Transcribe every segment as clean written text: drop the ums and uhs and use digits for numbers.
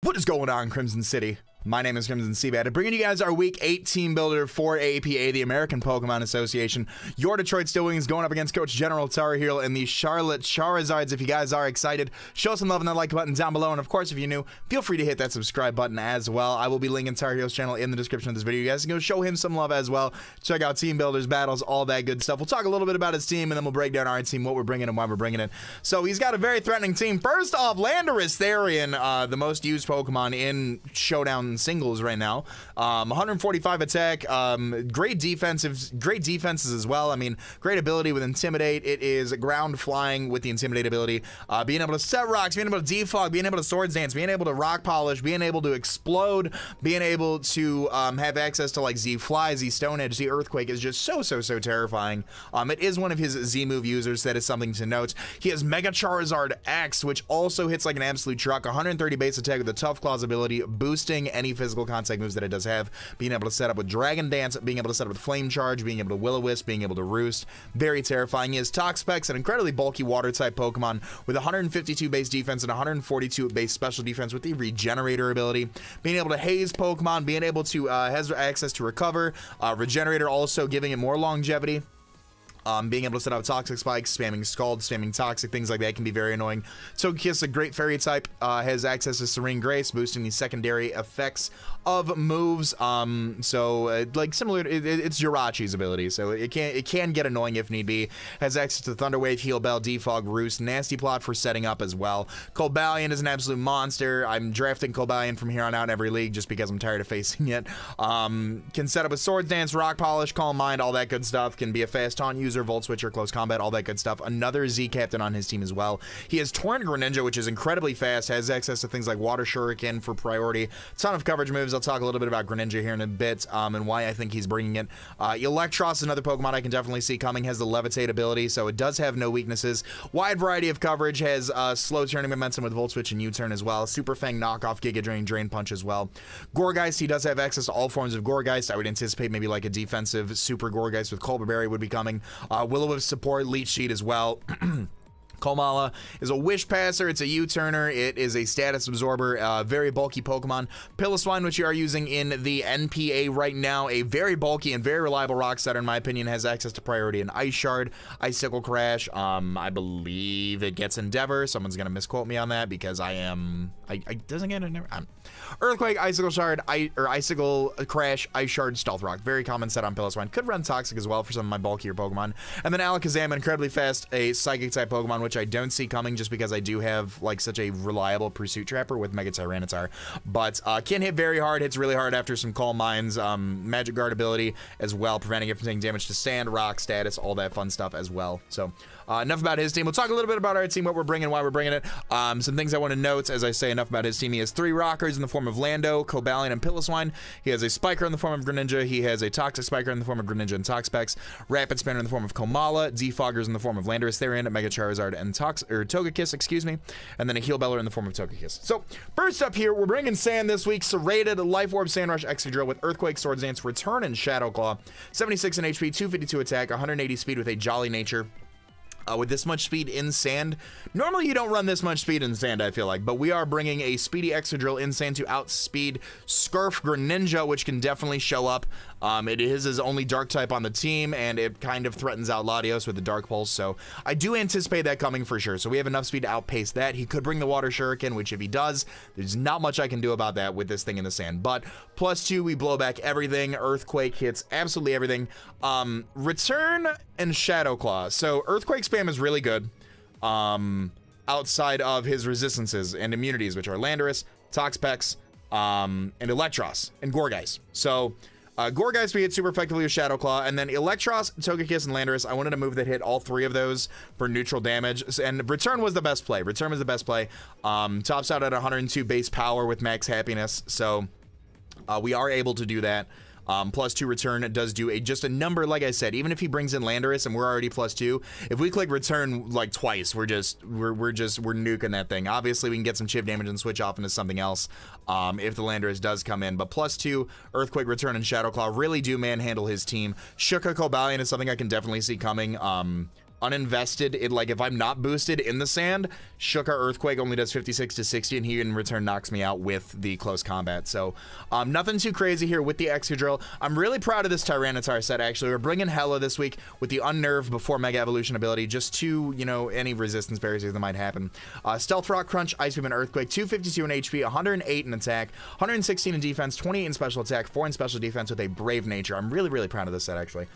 What is going on, Crimson City? My name is Crimson CBAD, bringing you guys our Week 8 Team Builder for APA, the American Pokemon Association. Your Detroit Stillwings going up against Coach General Tar Heel and the Charlotte Charizards. If you guys are excited, show some love in that like button down below. And of course, if you're new, feel free to hit that subscribe button as well. I will be linking Tar Heel's channel in the description of this video. You guys can go show him some love as well. Check out Team Builders, battles, all that good stuff. We'll talk a little bit about his team, and then we'll break down our team, what we're bringing and why we're bringing it. So he's got a very threatening team. First off, Landorus Therian, the most used Pokemon in Showdown singles right now. 145 attack, great defenses as well. I mean, great ability with Intimidate. It is ground flying with the Intimidate ability. Being able to set rocks, being able to defog, being able to Swords Dance, being able to Rock Polish, being able to explode, being able to have access to like Z Fly, Z Stone Edge, Z Earthquake is just so terrifying. It is one of his Z move users. That is something to note. He has Mega Charizard X, which also hits like an absolute truck. 130 base attack with the Tough Claws ability, boosting any physical contact moves that it does have, being able to set up with Dragon Dance, being able to set up with Flame Charge, being able to Will-O-Wisp, being able to Roost. Very terrifying. He has Toxapex, an incredibly bulky water type Pokemon with 152 base defense and 142 base special defense with the Regenerator ability. Being able to haze Pokemon, being able to has access to Recover, Regenerator also giving it more longevity. Being able to set up Toxic Spikes, spamming Scald, spamming Toxic, things like that can be very annoying. Togekiss, a great fairy type, has access to Serene Grace, boosting the secondary effects of moves. Like similar, it's Jirachi's ability, so it can get annoying if need be. Has access to Thunder Wave, Heal Bell, Defog, Roost, Nasty Plot for setting up as well. Cobalion is an absolute monster. I'm drafting Cobalion from here on out in every league just because I'm tired of facing it. Can set up a Swords Dance, Rock Polish, Calm Mind, all that good stuff. Can be a fast taunt user, Volt Switcher, Close Combat, all that good stuff. Another Z Captain on his team as well. He has Torrent Greninja, which is incredibly fast, has access to things like Water Shuriken for priority. Ton of coverage moves. I'll talk a little bit about Greninja here in a bit, and why I think he's bringing it. Electros, another Pokemon I can definitely see coming, has the Levitate ability, so it does have no weaknesses. Wide variety of coverage, has slow turning momentum with Volt Switch and U-Turn as well. Super Fang knockoff, Giga Drain, Drain Punch as well. Gourgeist, he does have access to all forms of Gourgeist. I would anticipate maybe like a defensive Super Gourgeist with Colbur Berry would be coming. Will-O-Wisp support, Leech Seed as well. Komala is a Wish Passer, it's a U-Turner, it is a Status Absorber, very bulky Pokemon. Piloswine, which you are using in the NPA right now, a very bulky and very reliable Rock Setter, in my opinion, has access to priority and Ice Shard, Icicle Crash, I believe it gets Endeavor. Someone's gonna misquote me on that because I doesn't get Endeavor. Earthquake, Icicle Shard, Icicle Crash, Ice Shard, Stealth Rock. Very common set on Piloswine. Could run Toxic as well for some of my bulkier Pokemon. And then Alakazam, incredibly fast, a Psychic type Pokemon, which I don't see coming just because I do have like such a reliable Pursuit Trapper with Mega Tyranitar. But can hit very hard, hits really hard after some Calm Minds, Magic Guard ability as well, preventing it from taking damage to Sand, Rock, Status, all that fun stuff as well. So enough about his team. We'll talk a little bit about our team, what we're bringing, why we're bringing it. Some things I want to note as I say enough about his team. He has 3 Rockers in the form of Lando, Cobalion, and Piloswine. He has a Spiker in the form of Greninja. He has a Toxic Spiker in the form of Greninja and Toxapex. Rapid Spinner in the form of Komala. Defoggers in the form of Landorus Therian, Mega Charizard, and Togekiss, excuse me. And then a Heal Beller in the form of Togekiss. So, first up here, we're bringing Sand this week. Serrated, Life Orb, Sand Rush, Excadrill with Earthquake, Swords Dance, Return, and Shadow Claw. 76 in HP, 252 attack, 180 speed with a Jolly Nature. With this much speed in Sand, normally you don't run this much speed in Sand, I feel like, but we are bringing a speedy Excadrill in Sand to outspeed Scarf Greninja, which can definitely show up. It is his only Dark type on the team, and it kind of threatens out Latios with the Dark Pulse, so I do anticipate that coming for sure. So we have enough speed to outpace that. He could bring the Water Shuriken, which if he does, there's not much I can do about that with this thing in the Sand. But +2, we blow back everything. Earthquake hits absolutely everything. Return and Shadow Claw. So Earthquake spam is really good outside of his resistances and immunities, which are Landorus, Toxapex, and Electros, and Gourgeist. So Gourgeist we hit super effectively with Shadow Claw, and then Electros, Togekiss, and Landorus, I wanted a move that hit all 3 of those for neutral damage, and Return was the best play. Return was the best play. Tops out at 102 base power with max happiness, so we are able to do that. +2 return does do just a number, like I said, even if he brings in Landorus and we're already +2, if we click return like twice, we're nuking that thing. Obviously we can get some chip damage and switch off into something else if the Landorus does come in, but +2 Earthquake, Return, and Shadow Claw really do manhandle his team. Shuka Cobalion is something I can definitely see coming. uninvested, like if I'm not boosted in the sand, Shook Our Earthquake only does 56 to 60, and he in return knocks me out with the close combat. So nothing too crazy here with the Excadrill. I'm really proud of this Tyranitar set, actually. We're bringing Hella this week with the Unnerve before Mega Evolution ability, just to, you know, any resistance barriers that might happen. Stealth Rock, Crunch, Ice Beam, and Earthquake, 252 in HP, 108 in attack, 116 in defense, 28 in special attack, 4 in special defense with a Brave Nature. I'm really, really proud of this set, actually.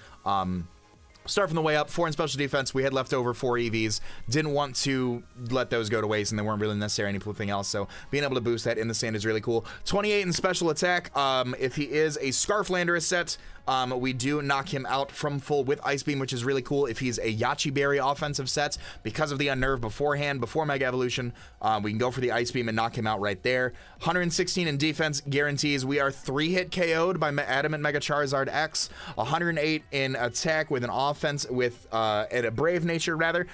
Start from the way up, 4 in special defense. We had left over 4 EVs. Didn't want to let those go to waste, and they weren't really necessary anything else. So being able to boost that in the sand is really cool. 28 in special attack. If he is a Scarf Landorus set, we do knock him out from full with Ice Beam, which is really cool. If he's a Yachi Berry offensive set, because of the Unnerve beforehand, before Mega Evolution, we can go for the Ice Beam and knock him out right there. 116 in defense guarantees we are 3-hit KO'd by Adamant Mega Charizard X. 108 in attack with an offense with a Brave Nature, rather.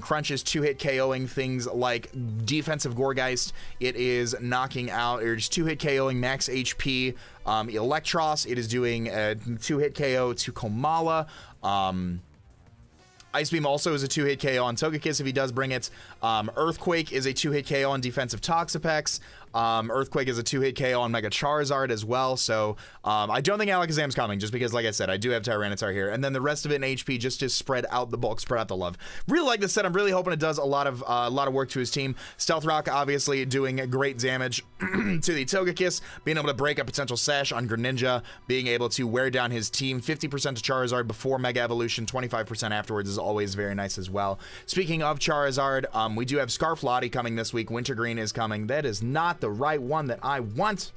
Crunch is 2-hit KOing things like defensive Gourgeist. It is knocking out, or just 2-hit KOing max HP Electros. It is doing a 2-hit KO to Komala. Ice Beam also is a 2-hit KO on Togekiss if he does bring it. Earthquake is a 2-hit KO on defensive Toxapex. Earthquake is a 2-hit KO on Mega Charizard as well. So I don't think Alakazam's coming, just because, like I said, I do have Tyranitar here. And then the rest of it in HP, just to spread out the bulk, spread out the love. Really like this set. I'm really hoping it does a lot of work to his team. Stealth Rock obviously doing great damage to the Togekiss, being able to break a potential Sash on Greninja, being able to wear down his team. 50% to Charizard before Mega Evolution, 25% afterwards is always very nice as well. Speaking of Charizard, we do have Scarf Lottie coming this week. Wintergreen is coming. That is not the right one that I want.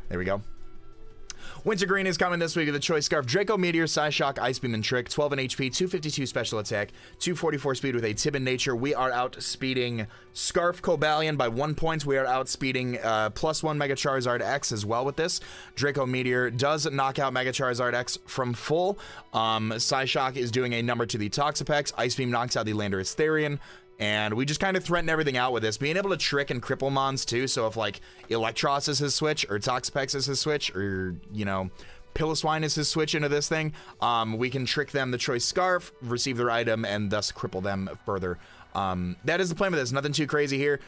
There we go. Wintergreen is coming this week with a Choice Scarf, Draco Meteor, Psyshock, Ice Beam, and Trick. 12 in HP, 252 special attack, 244 speed with a Tib in Nature. We are outspeeding Scarf Cobalion by 1 point. We are outspeeding +1 Mega Charizard X as well with this. Draco Meteor does knock out Mega Charizard X from full. Psyshock is doing a number to the Toxapex. Ice Beam knocks out the Landorus Therian. And we just kind of threaten everything out with this. Being able to trick and cripple mons too. So if like Electros is his switch, or Toxapex is his switch, or, you know, Piloswine is his switch into this thing, we can trick them the Choice Scarf, receive their item, and thus cripple them further. That is the plan with this. Nothing too crazy here.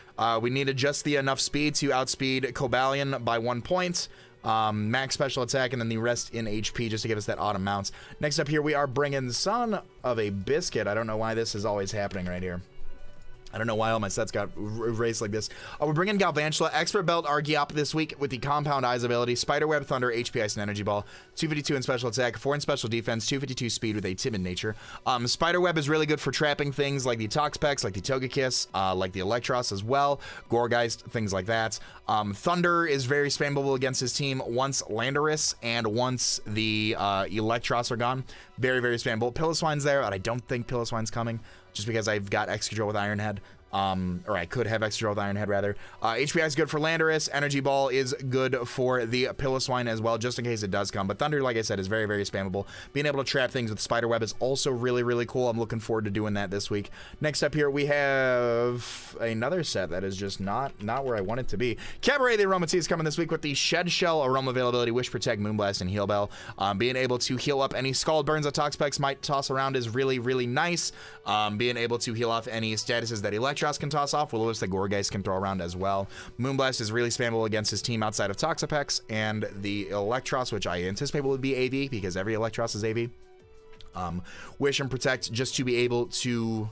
We needed just the enough speed to outspeed Cobalion by 1 point. Max special attack, and then the rest in HP just to give us that autumn mounts. Next up here, we are bringing Son of a Biscuit. I don't know why this is always happening right here. I don't know why all my sets got erased like this. We're bringing Galvantula, Expert Belt, Archeop this week with the Compound Eyes ability, Spiderweb, Thunder, HP Ice, and Energy Ball, 252 in special attack, 4 in special defense, 252 speed with a Timid Nature. Spiderweb is really good for trapping things like the Toxapex, like the Togekiss, like the Electros as well, Gourgeist, things like that. Thunder is very spammable against his team once Landorus and once the Electros are gone. Very, very spammable. Piloswine's there, but I don't think Piloswine's coming, just because I've got Excadrill with Iron Head. Or I could have Excadrill with Iron Head, rather. HPI is good for Landorus. Energy Ball is good for the Piloswine as well, just in case it does come. But Thunder, like I said, is very, very spammable. Being able to trap things with Spiderweb is also really, really cool. I'm looking forward to doing that this week. Next up here, we have another set that is just not where I want it to be. Cabaret the Aromatisse is coming this week with the Shed Shell Aroma availability, Wish, Protect, Moonblast, and Heal Bell. Being able to heal up any Scald Burns that Toxapex might toss around is really, really nice. Being able to heal off any statuses that Electros can toss off, Will-O-Wisp that Gourgeist can throw around as well. Moonblast is really spammable against his team outside of Toxapex, and the Electros, which I anticipate will be AV, because every Electros is AV. Wish and Protect just to be able to...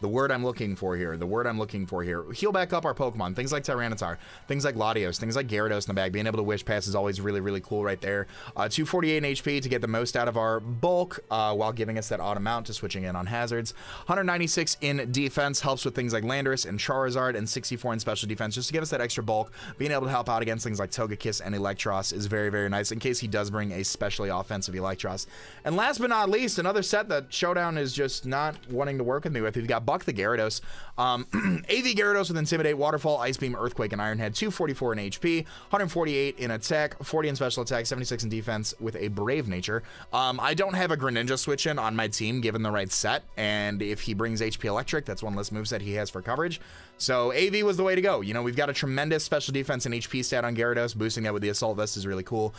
the word I'm looking for here, heal back up our Pokemon, things like Tyranitar, things like Latios, things like Gyarados in the bag. Being able to Wish Pass is always really, really cool right there. 248 in HP to get the most out of our bulk, while giving us that auto mount to switching in on hazards. 196 in defense helps with things like Landorus and Charizard, and 64 in special defense just to give us that extra bulk. Being able to help out against things like Togekiss and Electros is very, very nice in case he does bring a specially offensive Electros. And last but not least, another set that Showdown is just not wanting to work with me with. We've got Buck the Gyarados. AV Gyarados with Intimidate, Waterfall, Ice Beam, Earthquake, and Iron Head. 244 in HP, 148 in attack, 40 in special attack, 76 in defense with a Brave Nature. I don't have a Greninja switch in on my team given the right set, and if he brings HP Electric, that's one less moveset he has for coverage. So AV was the way to go. You know, we've got a tremendous special defense and HP stat on Gyarados. Boosting that with the Assault Vest is really cool.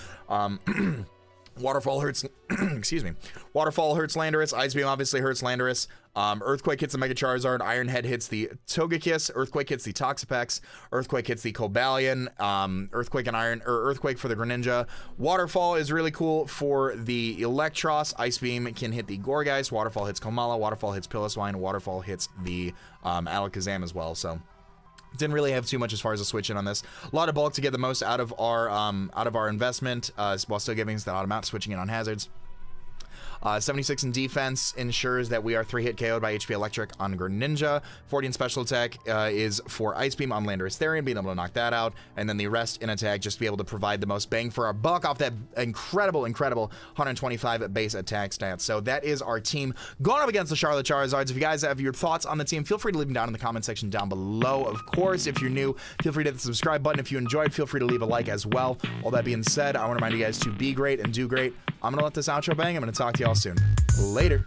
Waterfall hurts, excuse me. Waterfall hurts Landorus. Ice Beam obviously hurts Landorus. Earthquake hits the Mega Charizard. Iron Head hits the Togekiss. Earthquake hits the Toxapex. Earthquake hits the Cobalion. Earthquake and Iron, or Earthquake for the Greninja. Waterfall is really cool for the Electros. Ice Beam can hit the Gourgeist. Waterfall hits Komala. Waterfall hits Piloswine. Waterfall hits the Alakazam as well. So didn't really have too much as far as a switch in on this. A lot of bulk to get the most out of our investment, while still giving us that odd amount, switching in on hazards. 76 in defense ensures that we are 3-hit KO'd by HP Electric on Greninja. 40 in special attack is for Ice Beam on Landorus Therian, being able to knock that out. And then the rest in attack, just to be able to provide the most bang for our buck off that incredible 125 base attack stats. So that is our team going up against the Charlotte Charizards. If you guys have your thoughts on the team, feel free to leave them down in the comment section down below. Of course, if you're new, feel free to hit the subscribe button. If you enjoyed, feel free to leave a like as well. All that being said, I want to remind you guys to be great and do great. I'm going to let this outro bang. I'm going to talk to y'all soon. Later.